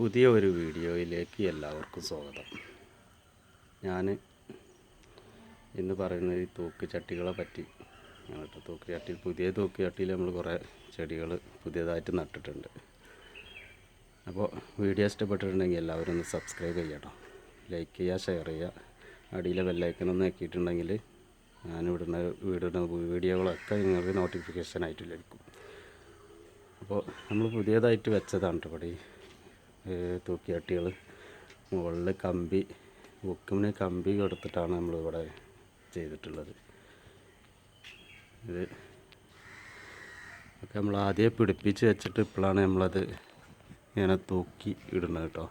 പുതിയ ഒരു വീഡിയോയിലേക്ക് എല്ലാവർക്കും സ്വാഗതം. ഞാൻ ഇന്ന് പറയുന്നത് ഈ തൂക്കുചട്ടികളെ പറ്റി. തൂക്കുചട്ടി പുതിയ തൂക്കുചട്ടിയിൽ നമ്മൾ കുറേ ചെടികൾ പുതിയതായിട്ട് നട്ടിട്ടുണ്ട്. അപ്പോൾ വീഡിയോ ഇഷ്ടപ്പെട്ടിട്ടുണ്ടെങ്കിൽ എല്ലാവരും ഒന്ന് സബ്സ്ക്രൈബ് ചെയ്യണം, ലൈക്ക് ചെയ്യുക, ഷെയർ ചെയ്യുക. അടിയിലെ ബെല്ലൈക്കണൊന്ന് ആക്കിയിട്ടുണ്ടെങ്കിൽ ഞാനിവിടുന്ന വീഡിയോകളൊക്കെ നിങ്ങൾക്ക് നോട്ടിഫിക്കേഷൻ ആയിട്ട് ലഭിക്കും. അപ്പോൾ നമ്മൾ പുതിയതായിട്ട് വെച്ചതാണ് ഇവിടെ തൂക്കിയാട്ടികൾ. മുകളിൽ ബുക്കിന് കമ്പി കൊടുത്തിട്ടാണ് നമ്മളിവിടെ ചെയ്തിട്ടുള്ളത്. ഇത് ഒക്കെ നമ്മൾ ആദ്യം പിടിപ്പിച്ച് വെച്ചിട്ട് ഇപ്പോഴാണ് നമ്മളത് ഇങ്ങനെ തൂക്കി ഇടുന്നത് കേട്ടോ.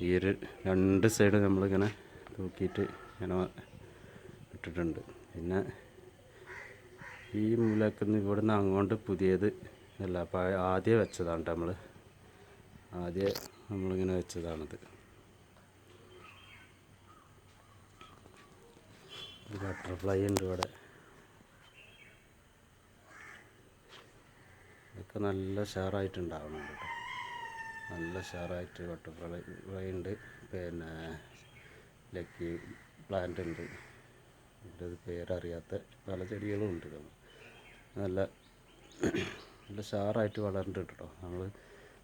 ഈ ഒരു രണ്ട് സൈഡ് നമ്മളിങ്ങനെ തൂക്കിയിട്ട് ഇങ്ങനെ ഇട്ടിട്ടുണ്ട്. പിന്നെ ഈ മൂലക്കുന്ന് ഇവിടുന്ന് അങ്ങോട്ട് പുതിയത് അല്ല, ആദ്യം വെച്ചതാണ് നമ്മളിങ്ങനെ വെച്ചതാണിത്. ബട്ടർഫ്ലൈ ഉണ്ട് ഇവിടെ. ഇതൊക്കെ നല്ല ഷെയറായിട്ടുണ്ടാവണം കേട്ടോ. നല്ല ഷെയറായിട്ട് ബട്ടർഫ്ലൈ ഉണ്ട്. പിന്നെ ലക്കി പ്ലാന്റ് ഉണ്ട്. ഇതിൻ്റെ പേരറിയാത്ത പല ചെടികളും ഉണ്ട്. നല്ല ഷെയറായിട്ട് വളർന്നിട്ട് കേട്ടോ. നമ്മൾ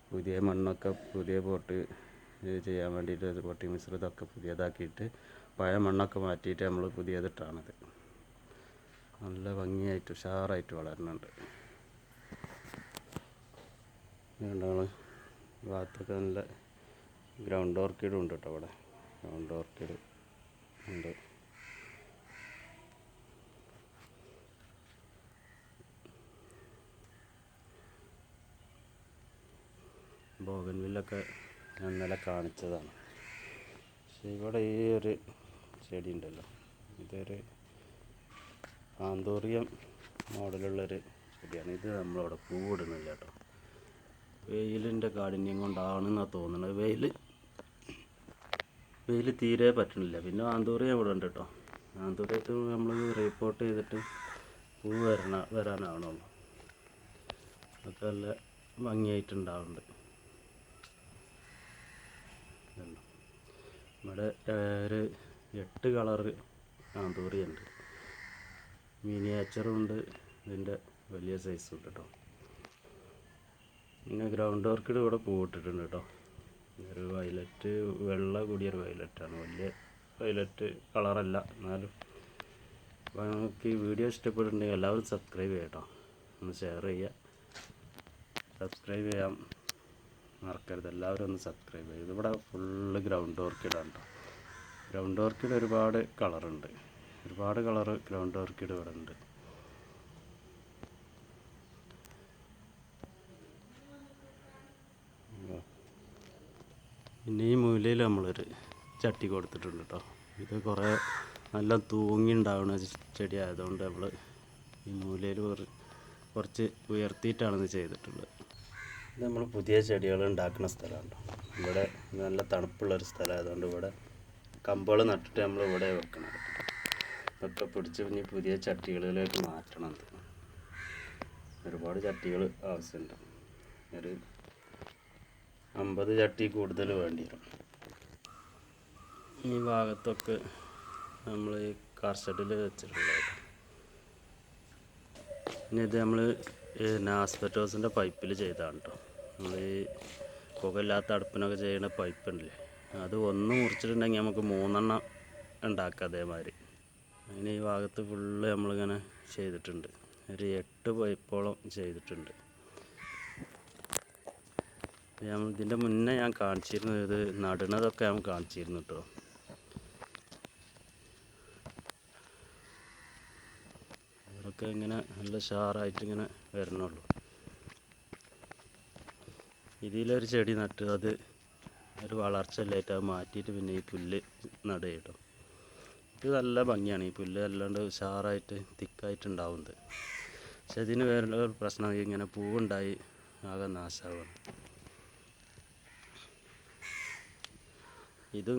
പുതിയ മണ്ണൊക്കെ പുതിയ പോട്ട് ചെയ്യാൻ വേണ്ടിയിട്ട് പൊട്ടി മിശ്രിതമൊക്കെ പുതിയതാക്കിയിട്ട് പഴയ മണ്ണൊക്കെ മാറ്റിയിട്ട് നമ്മൾ പുതിയതിട്ടാണത്. നല്ല ഭംഗിയായിട്ട് ഉഷാറായിട്ട് വളരുന്നുണ്ട്. നമ്മൾ ഭാഗത്തൊക്കെ നല്ല ഗ്രൗണ്ട് ഓർക്കിഡും ഉണ്ട് കേട്ടോ. ഇവിടെ ഗ്രൗണ്ട് ഓർക്കിഡ് ഉണ്ട്. ബോഗൻവില്ലൊക്കെ ഞാൻ ഇന്നലെ കാണിച്ചതാണ്. പക്ഷേ ഇവിടെ ഈ ഒരു ചെടി ഉണ്ടല്ലോ, ഇതൊരു ആന്തോറിയം മോഡലുള്ളൊരു ചെടിയാണ്. ഇത് നമ്മളിവിടെ പൂവിടുന്നില്ല കേട്ടോ. വെയിലിൻ്റെ കാഠിന്യം കൊണ്ടാണെന്നാണ് തോന്നുന്നത്. വെയിൽ തീരെ പറ്റണില്ല. പിന്നെ ആന്തോറിയം ഇവിടെ ഉണ്ട് കേട്ടോ. ആന്തോറിയത്ത് നമ്മൾ റിപ്പോർട്ട് ചെയ്തിട്ട് പൂ വരാനാവണുള്ളൂ. അതൊക്കെ നല്ല ഭംഗിയായിട്ടുണ്ടാവുന്നുണ്ട്. ഇവിടെ ഒരു 8 കളറ് ആന്തൂറിയുണ്ട്. മിനിയേച്ചറും ഉണ്ട്, ഇതിൻ്റെ വലിയ സൈസും ഉണ്ട് കേട്ടോ. പിന്നെ ഗ്രൗണ്ട് ഓർക്കിഡ് ഇവിടെ പൂവിട്ടിട്ടുണ്ട് കേട്ടോ. ഒരു വയലറ്റ്, വെള്ള കൂടിയൊരു വയലറ്റാണ്. വലിയ വയലറ്റ് കളറല്ല, എന്നാലും അപ്പോൾ നമുക്ക് ഈ വീഡിയോ ഇഷ്ടപ്പെട്ടിട്ടുണ്ടെങ്കിൽ എല്ലാവരും സബ്സ്ക്രൈബ് ചെയ്യാം കേട്ടോ. ഒന്ന് ഷെയർ ചെയ്യുക, സബ്സ്ക്രൈബ് ചെയ്യാം മറക്കരുത്. എല്ലാവരും ഒന്ന് സബ്സ്ക്രൈബ് ചെയ്യും. ഇതിവിടെ ഫുള്ള് ഗ്രൗണ്ട് ഓർക്കിഡാണ് കേട്ടോ. ഗ്രൗണ്ട് ഓർക്കിഡ് ഒരുപാട് കളറുണ്ട്. ഒരുപാട് കളറ് ഗ്രൗണ്ട് ഓർക്കിഡ് ഇവിടെ ഉണ്ട്. പിന്നെ ഈ മൂലയിൽ നമ്മളൊരു ചട്ടി കൊടുത്തിട്ടുണ്ട് കേട്ടോ. ഇത് കുറേ നല്ല തൂങ്ങി ഉണ്ടാവുന്ന ചെടി ആയതുകൊണ്ട് നമ്മൾ ഈ മൂലയിൽ കുറച്ച് ഉയർത്തിയിട്ടാണ് ഇത് ചെയ്തിട്ടുള്ളത്. ഇത് നമ്മൾ പുതിയ ചെടികൾ ഉണ്ടാക്കുന്ന സ്ഥലമാണ്. ഇവിടെ നല്ല തണുപ്പുള്ളൊരു സ്ഥലമായതുകൊണ്ട് ഇവിടെ കമ്പുകൾ നട്ടിട്ട് നമ്മൾ ഇവിടെ വെക്കണം. ഇതൊക്കെ പിടിച്ച് ഇനി പുതിയ ചട്ടികളിലേക്ക് മാറ്റണം. ഒരുപാട് ചട്ടികൾ ആവശ്യമുണ്ട്. ഒരു 50 ചട്ടി കൂടുതൽ വേണ്ടി വരും. ഈ ഭാഗത്തൊക്കെ നമ്മൾ ഈ കാർ ഷെഡിൽ വെച്ചിട്ടുള്ളത്. ഇനി ഇത് നമ്മൾ ആസ്ബറ്റോസിൻ്റെ പൈപ്പിൽ ചെയ്തതാണ് കേട്ടോ. നമ്മൾ ഈ പുകയില്ലാത്ത അടുപ്പിനൊക്കെ ചെയ്യുന്ന പൈപ്പ് ഉണ്ടല്ലേ, അത് ഒന്ന് മുറിച്ചിട്ടുണ്ടെങ്കിൽ നമുക്ക് 3 എണ്ണം ഉണ്ടാക്കാം അതേമാതിരി. അങ്ങനെ ഈ ഭാഗത്ത് ഫുള്ള് നമ്മളിങ്ങനെ ചെയ്തിട്ടുണ്ട്. ഒരു 8 പൈപ്പോളം ചെയ്തിട്ടുണ്ട്. ഇതിൻ്റെ മുന്നേ ഞാൻ കാണിച്ചിരുന്നു, ഇത് നടുന്നതൊക്കെ ഞാൻ കാണിച്ചിരുന്നു കേട്ടോ. അതൊക്കെ ഇങ്ങനെ നല്ല ഷാറായിട്ട് ഇങ്ങനെ വരണുള്ളൂ. ഇതിലൊരു ചെടി നട്ട് അത് ഒരു വളർച്ച ഇല്ലായിട്ട് അത് മാറ്റിയിട്ട് പിന്നെ ഈ പുല്ല് നടുക കേട്ടോ. ഇത് നല്ല ഭംഗിയാണ്. ഈ പുല്ല് അല്ലാണ്ട് ഉഷാറായിട്ട് തിക്കായിട്ടുണ്ടാവുന്നത്. പക്ഷെ ഇതിന് വേറെ ഒരു പ്രശ്നം, ഇങ്ങനെ പൂവുണ്ടായി ആകെ നാശമാവുകയാണ്.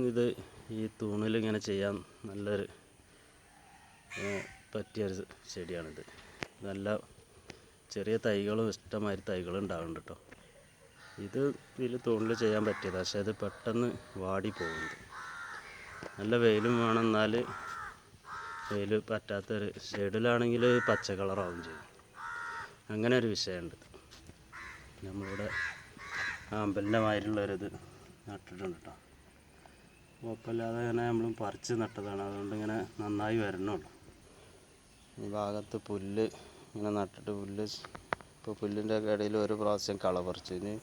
ഇത് ഈ തൂണിലിങ്ങനെ ചെയ്യാൻ നല്ലൊരു പറ്റിയൊരു ചെടിയാണിത്. നല്ല ചെറിയ തൈകളും ഇഷ്ടമാതിരി തൈകളും ഉണ്ടാവുന്നുണ്ട് കേട്ടോ. ഇത് ഇതിൽ തൂണിൽ ചെയ്യാൻ പറ്റിയത്, പക്ഷേ ഇത് പെട്ടെന്ന് വാടി പോകുന്നത്. നല്ല വെയിലും വേണം, എന്നാൽ വെയിൽ പറ്റാത്തൊരു ഷെയ്ഡിലാണെങ്കിൽ പച്ച കളറാവും ചെയ്യും. അങ്ങനെ ഒരു വിഷയമുണ്ട്. നമ്മളിവിടെ ആമ്പലിൻ്റെ മാതിരിയുള്ളൊരിത് നട്ടിട്ടുണ്ട് കേട്ടോ. കുഴപ്പമില്ലാതെ ഇങ്ങനെ നമ്മൾ പറിച്ച് നട്ടതാണ്, അതുകൊണ്ട് ഇങ്ങനെ നന്നായി വരണുള്ളൂ. ഈ ഭാഗത്ത് പുല്ല് ഇങ്ങനെ നട്ടിട്ട് ഇപ്പോൾ പുല്ലിൻ്റെ ഇടയിൽ ഒരു പ്രാവശ്യം കള പറിച്ചു, ഇനി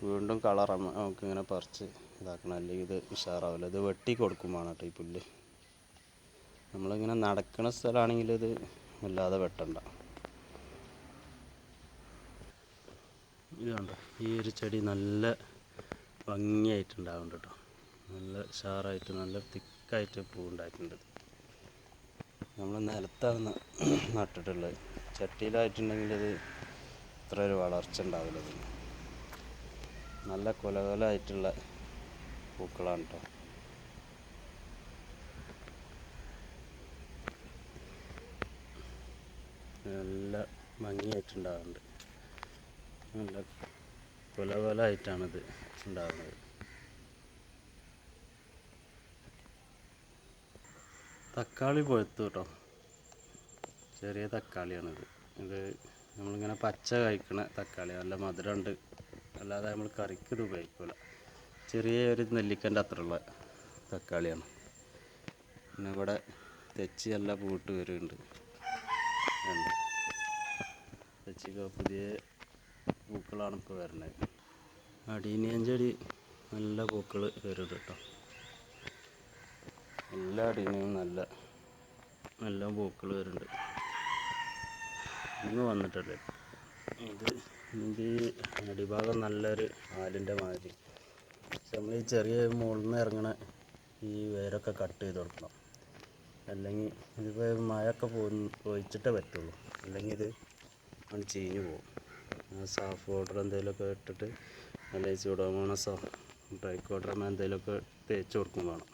വീണ്ടും കളർ നമുക്കിങ്ങനെ പറിച്ച് ഇതാക്കണം, അല്ലെങ്കിൽ ഇത് ഉഷാറാവില്ല. ഇത് വെട്ടി കൊടുക്കും വേണം കേട്ടോ ഈ പുല്ല്. നമ്മളിങ്ങനെ നടക്കുന്ന സ്ഥലമാണെങ്കിൽ ഇത് വല്ലാതെ വെട്ടണ്ട. ഇതുണ്ട്, ഈ ഒരു ചെടി നല്ല ഭംഗിയായിട്ടുണ്ടാവുന്നുണ്ട് കേട്ടോ. നല്ല ഉഷാറായിട്ട് നല്ല തിക്കായിട്ട് പൂവുണ്ടായിട്ടുണ്ട്. നമ്മൾ നിലത്താണ് നട്ടിട്ടുള്ളത്. ചട്ടിയിലായിട്ടുണ്ടെങ്കിൽ ഇത് ഇത്ര ഒരു വളർച്ച ഉണ്ടാവില്ല. നല്ല കൊലകൊലായിട്ടുള്ള പൂക്കളാണ് കേട്ടോ. നല്ല ഭംഗിയായിട്ടുണ്ടാകുന്നുണ്ട്. നല്ല കൊലകൊലായിട്ടാണിത് ഉണ്ടാകുന്നത്. തക്കാളി പഴുത്തു കേട്ടോ. ചെറിയ തക്കാളിയാണിത്. ഇത് നമ്മളിങ്ങനെ പച്ച കഴിക്കണ തക്കാളി, നല്ല മധുരമുണ്ട്, അല്ലാതെ നമ്മൾ കറിക്ക് ഇത് ഉപയോഗിക്കില്ല. ചെറിയ ഒരു നെല്ലിക്കൻ്റെ അത്രയുള്ള തക്കാളിയാണ്. പിന്നെ ഇവിടെ തെച്ചി നല്ല പൂട്ട് വരുന്നുണ്ട്. തെച്ചിക്ക് പുതിയ പൂക്കളാണ് ഇപ്പോൾ വരുന്നത്. അടീനിയം ചെടി നല്ല പൂക്കൾ വരുന്നുണ്ട് കേട്ടോ. എല്ലാ അടീനിയും നല്ല പൂക്കൾ വരുന്നുണ്ട്. ഇന്ന് വന്നിട്ടല്ലേ ഇതിൻ്റെ അടിഭാഗം നല്ലൊരു ആലിൻ്റെ മാതിരി. പക്ഷെ നമ്മൾ ഈ ചെറിയ മുകളിൽ നിന്ന് ഇറങ്ങണ ഈ വേരൊക്കെ കട്ട് ചെയ്ത് കൊടുക്കണം, അല്ലെങ്കിൽ ഇതിപ്പോൾ മഴയൊക്കെ പോയിച്ചിട്ടേ പറ്റുള്ളൂ, അല്ലെങ്കിൽ ഇത് ചീഞ്ഞു പോകും. സാഫ് പൗഡർ എന്തെങ്കിലുമൊക്കെ ഇട്ടിട്ട്, അല്ലെങ്കിൽ സ്യൂഡോമോണസോ ട്രൈക്കോഡർമ എന്തെങ്കിലുമൊക്കെ തേച്ച് കൊടുക്കും വേണം.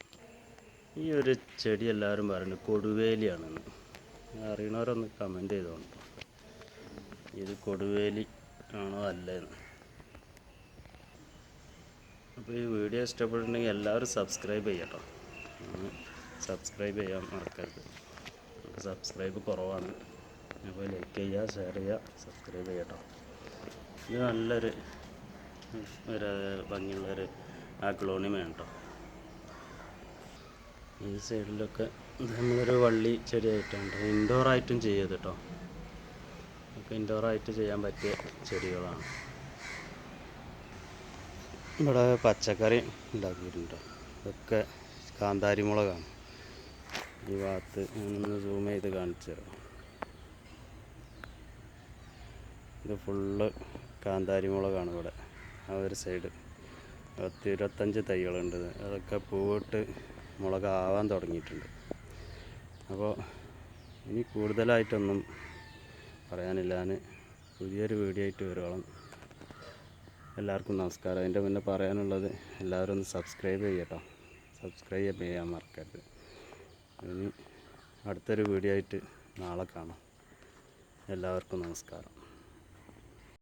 ഈ ഒരു ചെടി എല്ലാവരും പറയുന്നത് കൊടുവേലിയാണെന്ന്. അറിയണവരൊന്ന് കമൻറ്റ് ചെയ്തോളൂ. ഇത് കൊടുവേലി ആണോ അല്ലേന്ന്. അപ്പോൾ ഈ വീഡിയോ ഇഷ്ടപ്പെട്ടിട്ടുണ്ടെങ്കിൽ എല്ലാവരും സബ്സ്ക്രൈബ് ചെയ്യട്ടോ. സബ്സ്ക്രൈബ് ചെയ്യാൻ മറക്കരുത്. സബ്സ്ക്രൈബ് കുറവാണ്. അപ്പോൾ ലൈക്ക് ചെയ്യുക, ഷെയർ ചെയ്യുക, സബ്സ്ക്രൈബ് ചെയ്യട്ടോ. ഇത് നല്ലൊരു ഭംഗിയുള്ളൊരു അഗ്ലോണിമയാണ് കേട്ടോ. ഈ സൈഡിലൊക്കെ നമ്മളൊരു വള്ളി ചെടിയായിട്ടുണ്ട്. ഇൻഡോറായിട്ടും ചെയ്യത് കേട്ടോ. ഒക്കെ ഇൻഡോറായിട്ട് ചെയ്യാൻ പറ്റിയ ചെടികളാണ്. ഇവിടെ പച്ചക്കറി ഉണ്ടാക്കിയിട്ടുണ്ട്. ഇതൊക്കെ കാന്താരി മുളകാണ്. ഈ ഭാഗത്ത് ഒന്ന് സൂം ചെയ്ത് കാണിച്ചു തരാം. ഇത് ഫുള്ള് കാന്താരി മുളകാണ് ഇവിടെ. ആ ഒരു സൈഡ് 25 തൈകളുണ്ട്. അതൊക്കെ പൂവിട്ട് മുളകാവാൻ തുടങ്ങിയിട്ടുണ്ട്. അപ്പോൾ ഇനി കൂടുതലായിട്ടൊന്നും പറയാനില്ല. ഞാൻ പുതിയൊരു വീഡിയോ ആയിട്ട് വരുവോളം എല്ലാവർക്കും നമസ്കാരം. അതിൻ്റെ മുന്നേ പറയാനുള്ളത് എല്ലാവരും ഒന്ന് സബ്സ്ക്രൈബ് ചെയ്യട്ടോ. സബ്സ്ക്രൈബ് ചെയ്യാൻ മറക്കരുത്. ഇനി അടുത്തൊരു വീഡിയോ ആയിട്ട് നാളെ കാണാം. എല്ലാവർക്കും നമസ്കാരം.